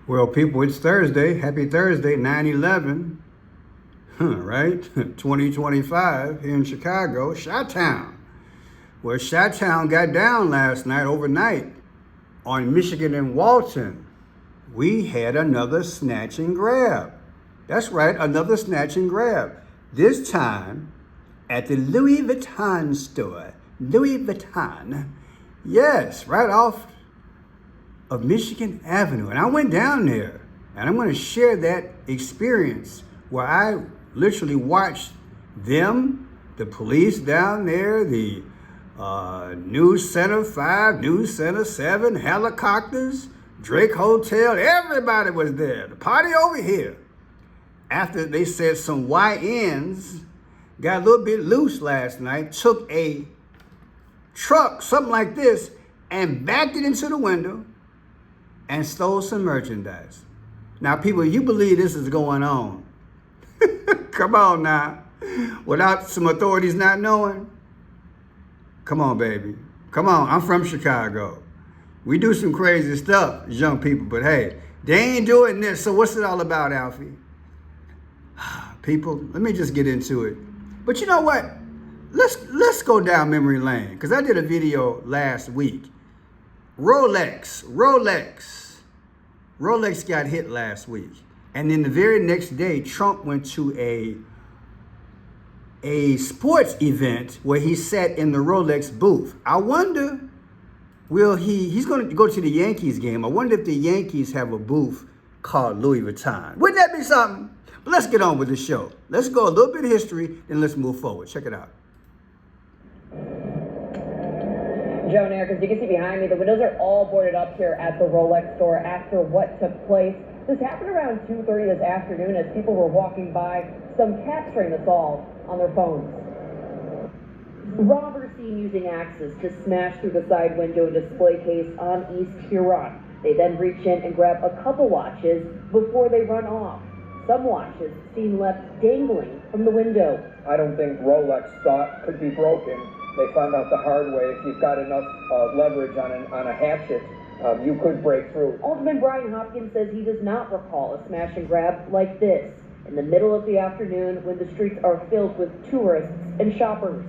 Well, people, it's Thursday. Happy Thursday, 9/11, right? 2025 here in Chicago, Chi-Town. Well, Chi-Town got down last night, overnight, on Michigan and Walton. We had another snatch and grab. That's right, another snatch and grab. This time at the Louis Vuitton store. Louis Vuitton. Yes, right off of Michigan Avenue. And I went down there, and I'm going to share that experience where I literally watched them, the police down there, the News Center 5, News Center 7, helicopters, Drake Hotel, everybody was there. The party over here. After they said some YNs got a little bit loose last night, took a truck, something like this, and backed it into the window and stole some merchandise. Now, people, you believe this is going on. Come on now. Without some authorities not knowing? Come on, baby. Come on. I'm from Chicago. We do some crazy stuff as young people, but hey, they ain't doing this. So what's it all about, Alfie? People, let me just get into it. But you know what? Let's go down memory lane, because I did a video last week. Rolex got hit last week. And then the very next day, Trump went to a sports event where he sat in the Rolex booth. I wonder, he's going to go to the Yankees game. I wonder if the Yankees have a booth called Louis Vuitton. Wouldn't that be something? But let's get on with the show. Let's go a little bit of history, and let's move forward. Check it out. Joe and Eric, as you can see behind me, the windows are all boarded up here at the Rolex store after what took place. This happened around 2:30 this afternoon as people were walking by, some capturing this all on their phones. Robbers seen using axes to smash through the side window display case on East Huron. They then reach in and grab a couple watches before they run off. Some watches seen left dangling from the window. I don't think Rolex thought could be broken. They found out the hard way. If you've got enough leverage on a hatchet, you could break through. Alderman Brian Hopkins says he does not recall a smash and grab like this in the middle of the afternoon when the streets are filled with tourists and shoppers.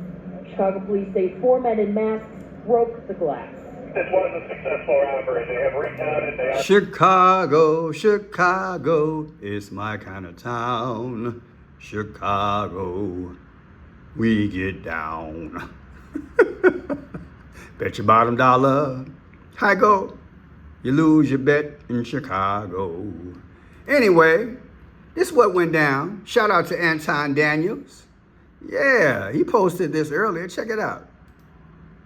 Chicago police say 4 men in masks broke the glass. This was a successful robbery. They have recounted. Chicago is my kind of town. Chicago, we get down. Bet your bottom dollar. Hi go. You lose your bet in Chicago. Anyway, this is what went down. Shout out to Anton Daniels. Yeah, he posted this earlier. Check it out.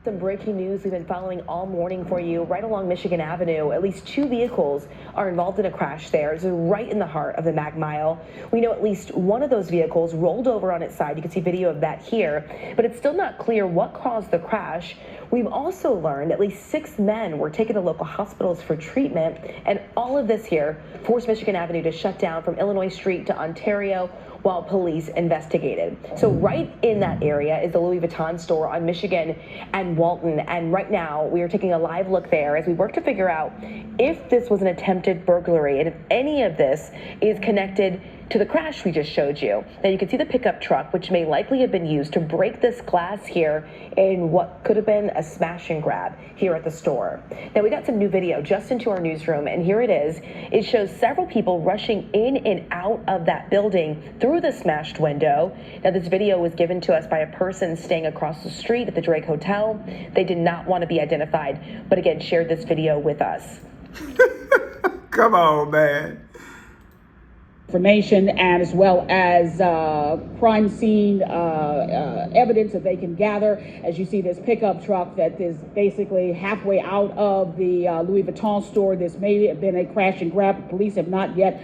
Some breaking news we've been following all morning for you. Right along Michigan Avenue, at least 2 vehicles are involved in a crash there. It's right in the heart of the Mag Mile. We know at least one of those vehicles rolled over on its side. You can see video of that here, but it's still not clear what caused the crash. We've also learned at least 6 men were taken to local hospitals for treatment, and all of this here forced Michigan Avenue to shut down from Illinois Street to Ontario while police investigated. So right in that area is the Louis Vuitton store on Michigan and Walton. And right now we are taking a live look there as we work to figure out if this was an attempted burglary and if any of this is connected to the crash we just showed you. Now you can see the pickup truck, which may likely have been used to break this glass here in what could have been a smash and grab here at the store. Now we got some new video just into our newsroom, and here it is. It shows several people rushing in and out of that building through the smashed window. Now this video was given to us by a person staying across the street at the Drake Hotel. They did not want to be identified, but again shared this video with us. Come on, man. Information and as well as crime scene evidence that they can gather. As you see this pickup truck that is basically halfway out of the Louis Vuitton store. This may have been a crash and grab. Police have not yet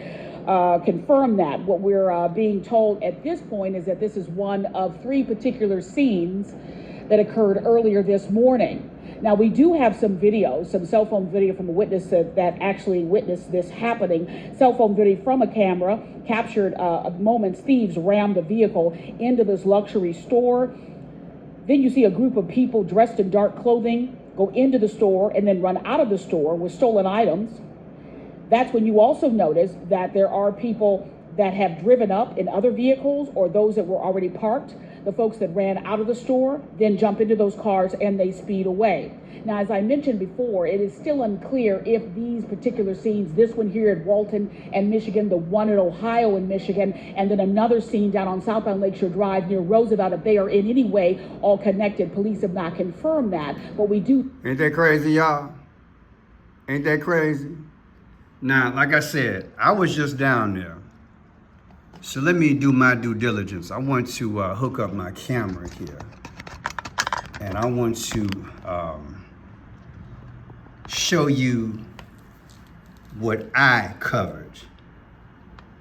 confirmed that. What we're being told at this point is that this is one of 3 particular scenes that occurred earlier this morning. Now, we do have some video, some cell phone video from a witness that actually witnessed this happening. Cell phone video from a camera captured moments thieves rammed a vehicle into this luxury store. Then you see a group of people dressed in dark clothing go into the store and then run out of the store with stolen items. That's when you also notice that there are people that have driven up in other vehicles, or those that were already parked, the folks that ran out of the store, then jump into those cars and they speed away. Now, as I mentioned before, it is still unclear if these particular scenes, this one here at Walton and Michigan, the one in Ohio and Michigan, and then another scene down on southbound Lakeshore Drive near Roosevelt, if they are in any way all connected. Police have not confirmed that, but we do. Ain't that crazy, y'all? Ain't that crazy? Now, like I said, I was just down there. So let me do my due diligence. I want to hook up my camera here. And I want to show you what I covered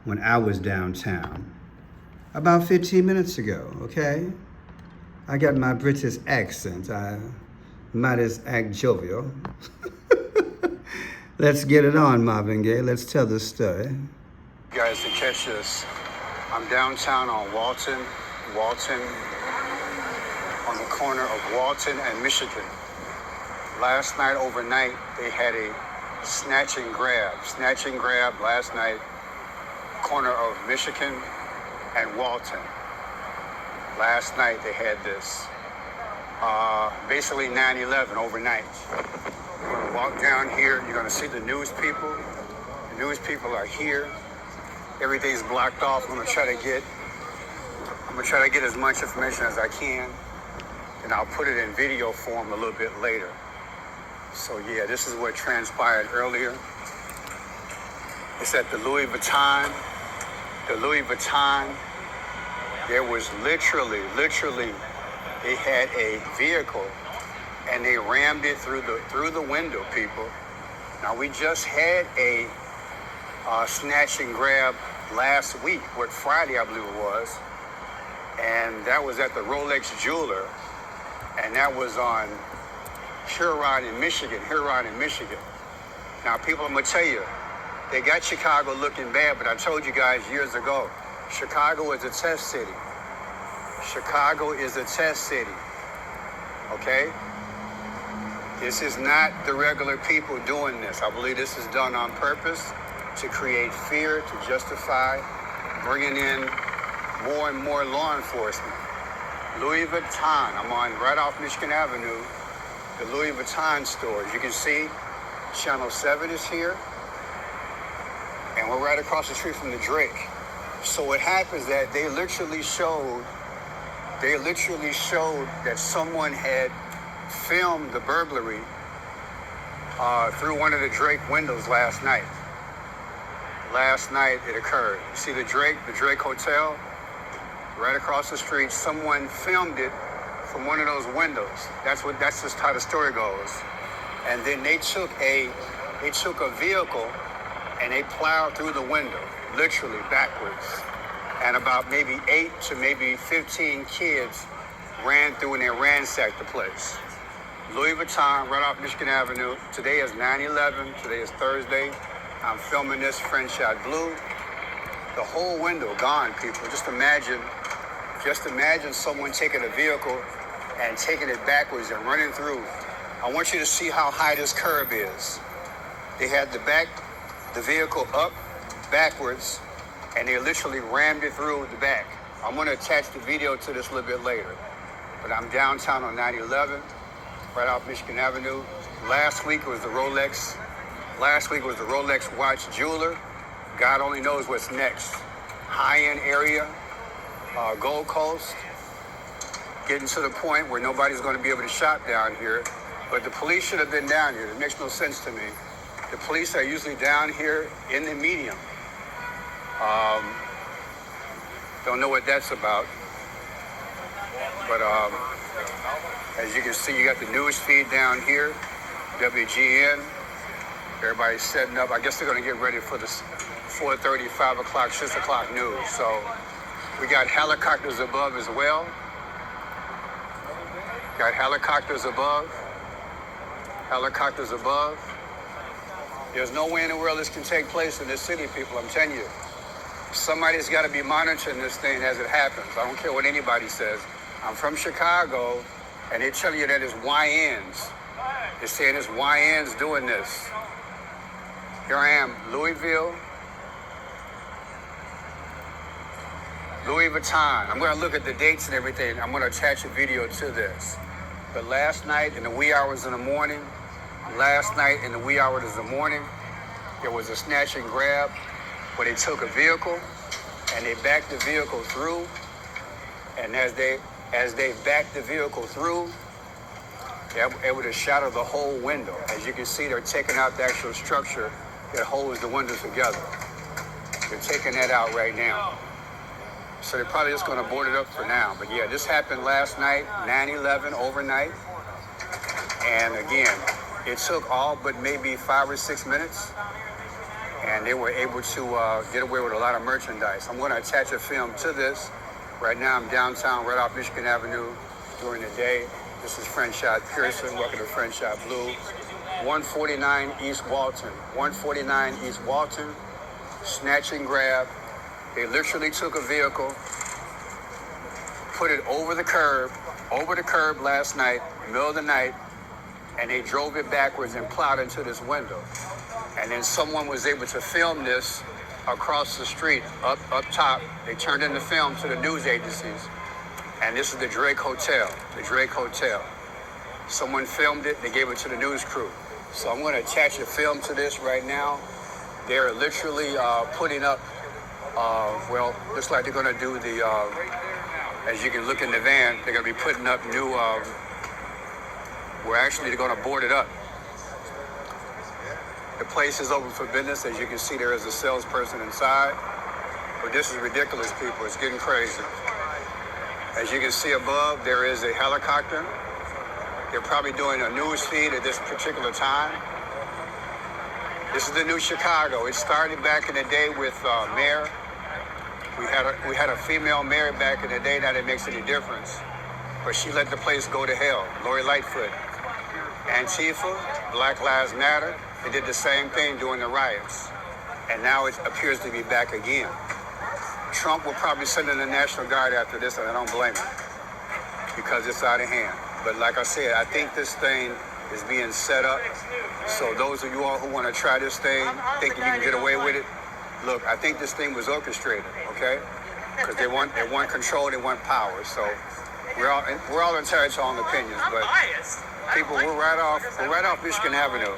when I was downtown about 15 minutes ago, okay? I got my British accent. I might as act jovial. Let's get it on, Marvin Gaye. Let's tell this story. You guys to catch this. I'm downtown on Walton, on the corner of Walton and Michigan. Last night, overnight, they had a snatch and grab last night, corner of Michigan and Walton. Last night they had this, basically 9/11 overnight. You're gonna walk down here, you're gonna see the news people. The news people are here. Everything's blocked off. I'm gonna try to get as much information as I can, and I'll put it in video form a little bit later. So yeah, this is what transpired earlier. It's at the Louis Vuitton. The Louis Vuitton, there was literally, they had a vehicle and they rammed it through the window, people. Now we just had a snatch and grab last week, Friday I believe it was, and that was at the Rolex jeweler, and that was on Huron in Michigan. Now people, I'm gonna tell you, they got Chicago looking bad, but I told you guys years ago, Chicago is a test city. Okay? This is not the regular people doing this. I believe this is done on purpose to create fear, to justify bringing in more and more law enforcement. Louis Vuitton, I'm on right off Michigan Avenue, the Louis Vuitton store. As you can see, Channel 7 is here, and we're right across the street from the Drake. So what happens that they literally showed that someone had filmed the burglary through one of the Drake windows last night. Last night it occurred. You see the Drake Hotel right across the street. Someone filmed it from one of those windows. That's just how the story goes. And then they took a vehicle and they plowed through the window, literally backwards. And about maybe 8 to maybe 15 kids ran through and they ransacked the place. Louis Vuitton, right off Michigan Avenue. Today is 9/11. Today is Thursday. I'm filming this French shot blue. The whole window gone, people. Just imagine someone taking a vehicle and taking it backwards and running through. I want you to see how high this curb is. They had the vehicle up backwards, and they literally rammed it through the back. I'm going to attach the video to this a little bit later. But I'm downtown on 9/11, right off Michigan Avenue. Last week was the Rolex watch jeweler. God only knows what's next. High-end area, Gold Coast, getting to the point where nobody's going to be able to shop down here. But the police should have been down here. It makes no sense to me. The police are usually down here in the medium. Don't know what that's about. But as you can see, you got the news feed down here, WGN. Everybody's setting up. I guess they're going to get ready for the 4:30, 5 o'clock, 6 o'clock news. So we got helicopters above as well. Got helicopters above. There's no way in the world this can take place in this city, people. I'm telling you. Somebody's got to be monitoring this thing as it happens. I don't care what anybody says. I'm from Chicago, and they tell you that it's YNs. They're saying it's YNs doing this. Here I am, Louis Vuitton. I'm going to look at the dates and everything. I'm going to attach a video to this. But last night in the wee hours of the morning, there was a snatch and grab where they took a vehicle and they backed the vehicle through. And as they backed the vehicle through, they're able to shatter the whole window. As you can see, they're taking out the actual structure that holds the windows together. They're taking that out right now. So they're probably just going to board it up for now. But yeah, this happened last night, 9/11 overnight. And again, it took all but maybe 5 or 6 minutes. And they were able to get away with a lot of merchandise. I'm going to attach a film to this. Right now I'm downtown, right off Michigan Avenue during the day. This is French Shot Pearson. Welcome to French Shot Blue. 149 East Walton. 149 East Walton. Snatch and grab. They literally took a vehicle, put it over the curb last night, middle of the night, and they drove it backwards and plowed into this window. And then someone was able to film this across the street, up top. They turned in the film to the news agencies. And this is the Drake Hotel, Someone filmed it, they gave it to the news crew. So I'm going to attach a film to this right now. They're literally putting up, looks like they're going to do the, as you can look in the van, they're going to be putting up new, they're going to board it up. The place is open for business. As you can see, there is a salesperson inside. But this is ridiculous, people. It's getting crazy. As you can see above, there is a helicopter. They're probably doing a news feed at this particular time. This is the new Chicago. It started back in the day with mayor. We had a female mayor back in the day. Not that it makes any difference. But she let the place go to hell. Lori Lightfoot. Antifa, Black Lives Matter. They did the same thing during the riots. And now it appears to be back again. Trump will probably send in the National Guard after this, and I don't blame him, because it's out of hand. But like I said, I think this thing is being set up. So those of you all who want to try this thing, thinking you can get away with it, look, I think this thing was orchestrated, okay? Because they want control, they want power. So we're all entitled to our own opinions, but people, we're right off Michigan Avenue.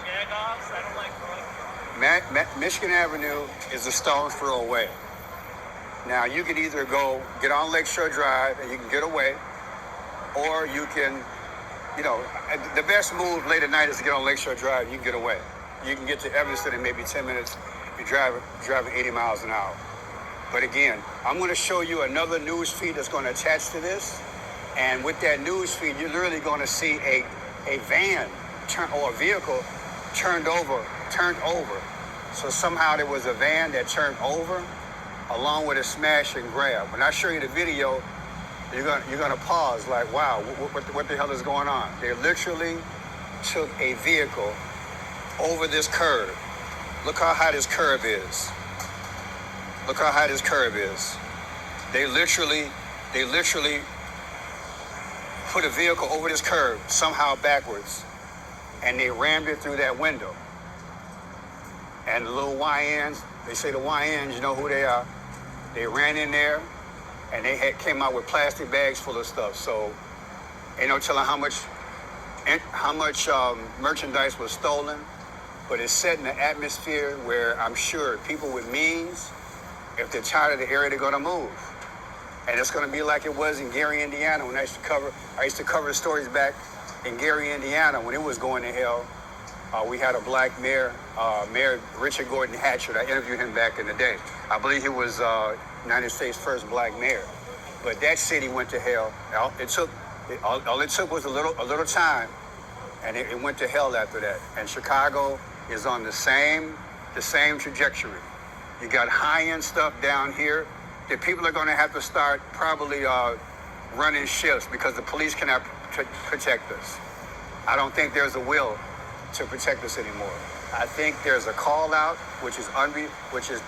Michigan Avenue is a stone's throw away. Now, you can either go get on Lakeshore Drive and you can get away, or you can, the best move late at night is to get on Lakeshore Drive. You can get away. You can get to Evanston in maybe 10 minutes. You're driving 80 miles an hour. But again, I'm going to show you another news feed that's going to attach to this. And with that news feed, you're literally going to see a van or a vehicle turned over. So somehow there was a van that turned over, along with a smash and grab. When I show you the video, you're gonna pause like, wow, what the hell is going on? They literally took a vehicle over this curb. Look how high this curb is. They literally put a vehicle over this curb, somehow backwards, and they rammed it through that window. And the little YNs, they say the YNs, you know who they are. They ran in there, and they came out with plastic bags full of stuff. So, ain't no telling how much merchandise was stolen. But it's set in an atmosphere where I'm sure people with means, if they're tired of the area, they're gonna move. And it's gonna be like it was in Gary, Indiana, when I used to cover stories back in Gary, Indiana, when it was going to hell. We had a black mayor, Mayor Richard Gordon Hatchett. I interviewed him back in the day. I believe he was United States' first black mayor. But that city went to hell. All it took was a little time, and it went to hell after that. And Chicago is on the same trajectory. You got high-end stuff down here that people are going to have to start probably running shifts because the police cannot protect us. I don't think there's a will to protect us anymore. I think there's a call out, which is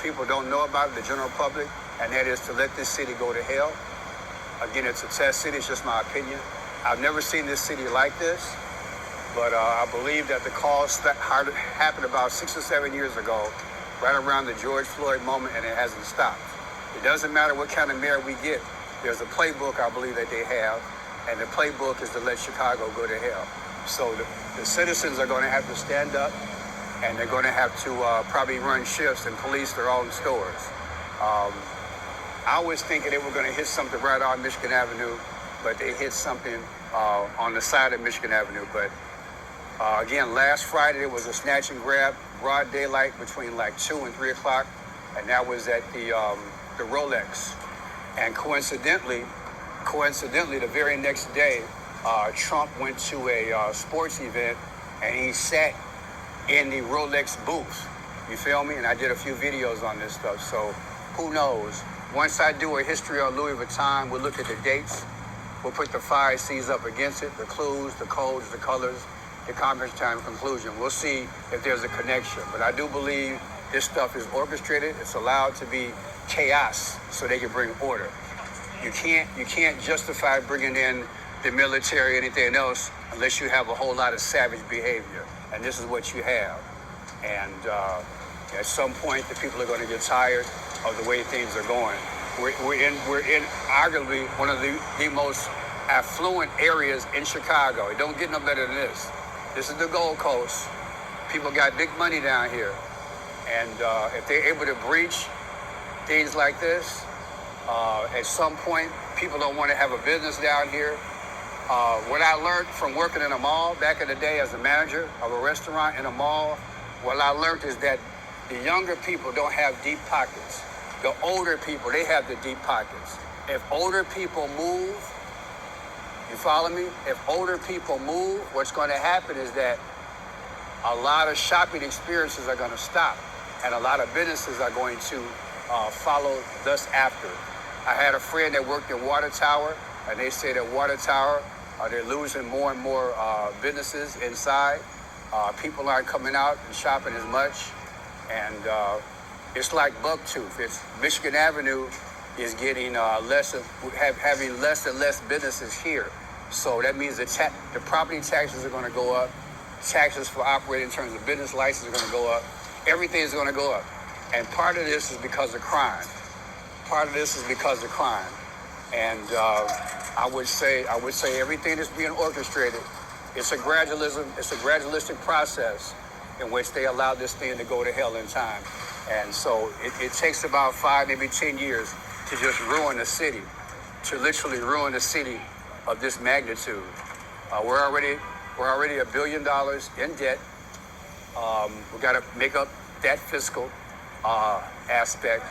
people don't know about, the general public, and that is to let this city go to hell. Again, it's a test city, it's just my opinion. I've never seen this city like this. But I believe that the cause happened about 6 or 7 years ago, right around the George Floyd moment, and it hasn't stopped. It doesn't matter what kind of mayor we get. There's a playbook, I believe, that they have, and the playbook is to let Chicago go to hell. So the citizens are going to have to stand up, and they're going to have to probably run shifts and police their own stores. I was thinking they were going to hit something right on Michigan Avenue, but they hit something on the side of Michigan Avenue. But again, last Friday there was a snatch and grab, broad daylight between like 2 and 3 o'clock, and that was at the Rolex. And coincidentally, the very next day, Trump went to a sports event, and he sat in the Rolex booth. You feel me? And I did a few videos on this stuff. So who knows? Once I do a history on Louis Vuitton, we'll look at the dates. We'll put the 5 C's up against it, the clues, the codes, the colors, the conference time conclusion. We'll see if there's a connection. But I do believe this stuff is orchestrated. It's allowed to be chaos so they can bring order. You can't justify bringing in the military or anything else unless you have a whole lot of savage behavior. And this is what you have. And at some point, the people are going to get tired of the way things are going. We're in arguably one of the most affluent areas in Chicago. It don't get no better than this. This is the Gold Coast. People got big money down here. And if they're able to breach things like this, at some point, people don't want to have a business down here. What I learned from working in a mall back in the day as a manager of a restaurant in a mall, what I learned is that the younger people don't have deep pockets. The older people, they have the deep pockets. If older people move, you follow me? If older people move, what's going to happen is that a lot of shopping experiences are going to stop, and a lot of businesses are going to follow thus after. I had a friend that worked in Water Tower, and they say that Water Tower, they're losing more and more businesses inside. People aren't coming out and shopping as much, and it's like Bucktooth. It's Michigan Avenue is getting having less and less businesses here. So that means the property taxes are going to go up. Taxes for operating in terms of business licenses are going to go up. Everything is going to go up. And part of this is because of crime. And I would say everything that's being orchestrated, it's a gradualistic process in which they allow this thing to go to hell in time. And so it takes about 5, maybe 10 years to just ruin a city, to literally ruin a city of this magnitude. We're already $1 billion in debt. We got to make up that fiscal aspect,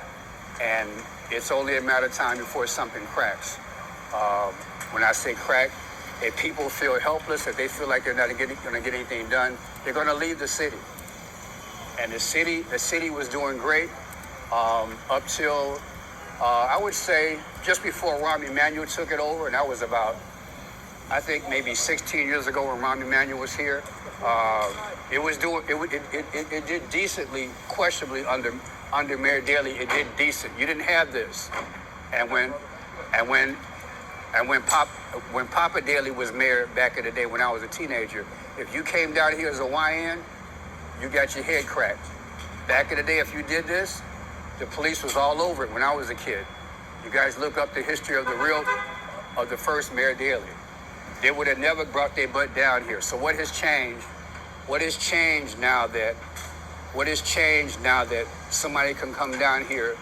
and it's only a matter of time before something cracks. When I say crack, if people feel helpless, if they feel like they're not going to get anything done, they're going to leave the city. And the city was doing great up till, I would say, just before Rahm Emanuel took it over, and that was about, I think, maybe 16 years ago when Rahm Emanuel was here. It did decently, questionably under Mayor Daley. It did decent. You didn't have this, and when Papa Daley was mayor back in the day when I was a teenager, if you came down here as a YN, you got your head cracked. Back in the day, if you did this, the police was all over it when I was a kid. You guys look up the history of the first Mayor Daley. They would have never brought their butt down here. So what has changed? What has changed now that somebody can come down here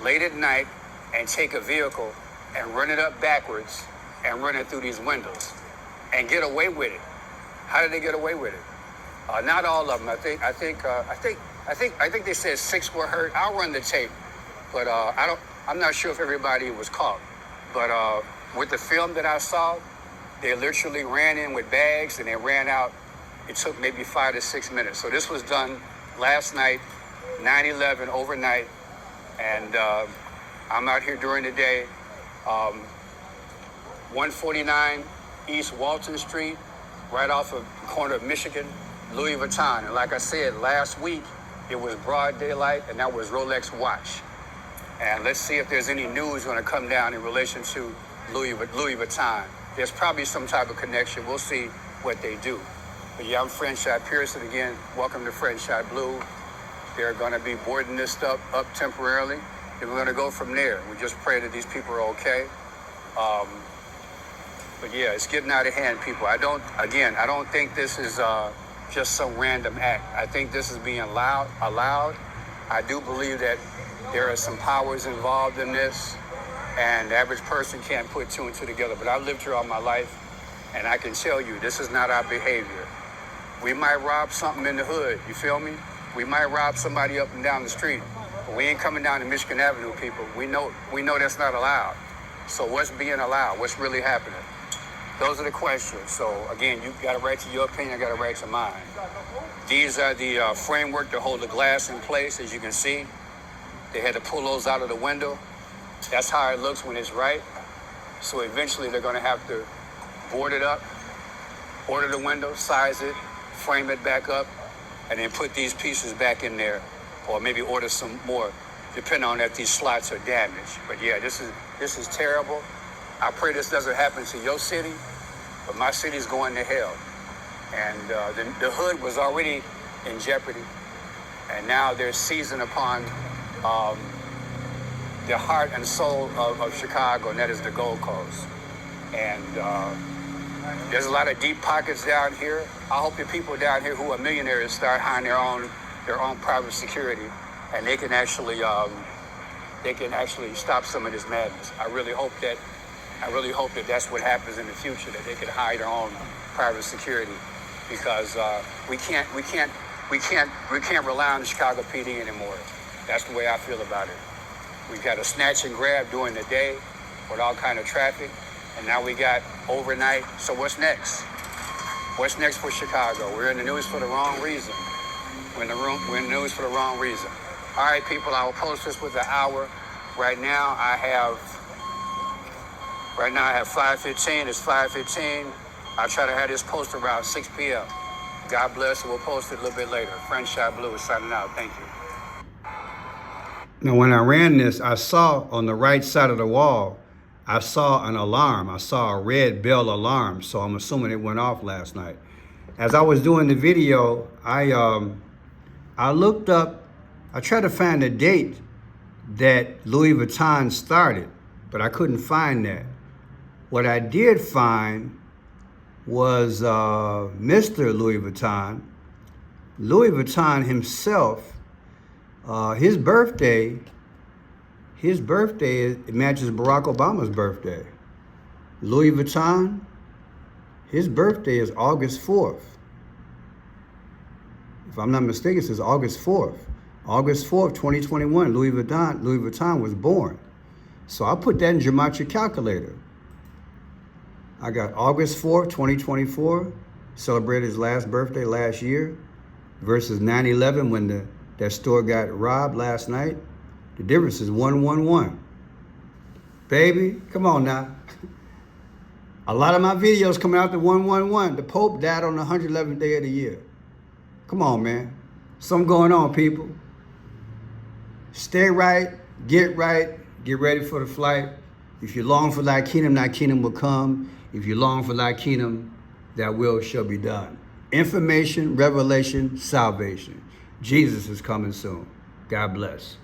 late at night and take a vehicle and run it up backwards and run it through these windows and get away with it? How did they get away with it? Not all of them. I think they said 6 were hurt. I'll run the tape, but I'm not sure if everybody was caught. But with the film that I saw, they literally ran in with bags and they ran out. It took maybe 5 to 6 minutes. So this was done last night, 9/11 overnight, and I'm out here during the day. 149 East Walton Street, right off of the corner of Michigan, Louis Vuitton. And like I said, last week, it was broad daylight, and that was Rolex watch. And let's see if there's any news going to come down in relation to Louis Vuitton. There's probably some type of connection. We'll see what they do. But yeah, I'm Friendshot Pearson again. Welcome to Friendshot Blue. They're going to be boarding this stuff up temporarily, and we're going to go from there. We just pray that these people are okay. But yeah, it's getting out of hand, people. I don't think this is just some random act. I think this is being allowed. I do believe that there are some powers involved in this, and the average person can't put two and two together. But I've lived here all my life, and I can tell you, this is not our behavior. We might rob something in the hood, you feel me? We might rob somebody up and down the street, but we ain't coming down to Michigan Avenue, people. We know that's not allowed. So what's being allowed? What's really happening? Those are the questions. So again, you got a right to your opinion, I got a right to mine. These are the framework to hold the glass in place, as you can see. They had to pull those out of the window. That's how it looks when it's right. So eventually they're gonna have to board it up, order the window, size it, frame it back up, and then put these pieces back in there, or maybe order some more, depending on if these slots are damaged. But yeah, this is terrible. I pray this doesn't happen to your city, but my city's going to hell. And the hood was already in jeopardy, and now they're seizing upon the heart and soul of Chicago, and that is the Gold Coast. And there's a lot of deep pockets down here. I hope the people down here who are millionaires start hiring their own private security, and they can actually stop some of this madness. I really hope that that's what happens in the future, that they can hire their own private security, because we can't rely on the Chicago PD anymore. That's the way I feel about it. We've got a snatch and grab during the day with all kind of traffic, and now we got overnight. So what's next? What's next for Chicago? We're in the news for the wrong reason. We're in the news for the wrong reason. All right, people, I will post this with the hour. Right now I have 5:15. It's 5:15. I'll try to have this posted around 6 p.m. God bless, and we'll post it a little bit later. Friendshot Blue is signing out. Thank you. Now, when I ran this, I saw on the right side of the wall, I saw an alarm. I saw a red bell alarm, so I'm assuming it went off last night. As I was doing the video, I looked up, I tried to find a date that Louis Vuitton started, but I couldn't find that. What I did find was Mr. Louis Vuitton. Louis Vuitton himself, his birthday, it matches Barack Obama's birthday. Louis Vuitton, his birthday is August 4th. If I'm not mistaken, it says August 4th. August 4th, 2021, Louis Vuitton was born. So I put that in gematria calculator. I got August 4th, 2024, celebrated his last birthday last year, versus 9/11 when that store got robbed last night. The difference is 111. Baby, come on now. A lot of my videos coming out to 111. The Pope died on the 111th day of the year. Come on, man. Something going on, people. Stay right, get ready for the flight. If you long for thy kingdom will come. If you long for thy kingdom, thy will shall be done. Information, revelation, salvation. Jesus is coming soon. God bless.